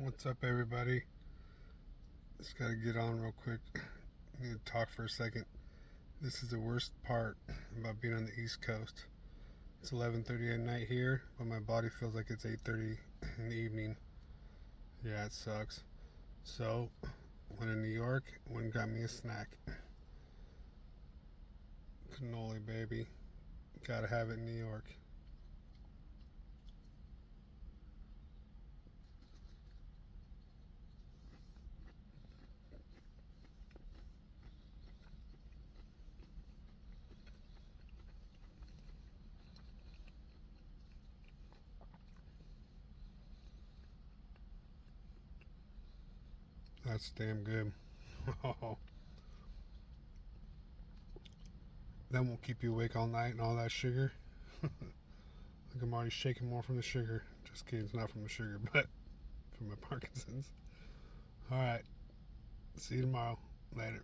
What's up, everybody? Just gotta get on real quick. I need to talk for a second. This is the worst part about being on the East Coast. It's 11:30 at night here, but my body feels like it's 8:30 in the evening. Yeah, it sucks. So, went in New York, went and got me a snack. Cannoli, baby. Gotta have it in New York. That's damn good. That won't keep you awake all night and all that sugar. Like I'm already shaking more from the sugar. Just kidding, it's not from the sugar, but from my Parkinson's. Alright, see you tomorrow. Later.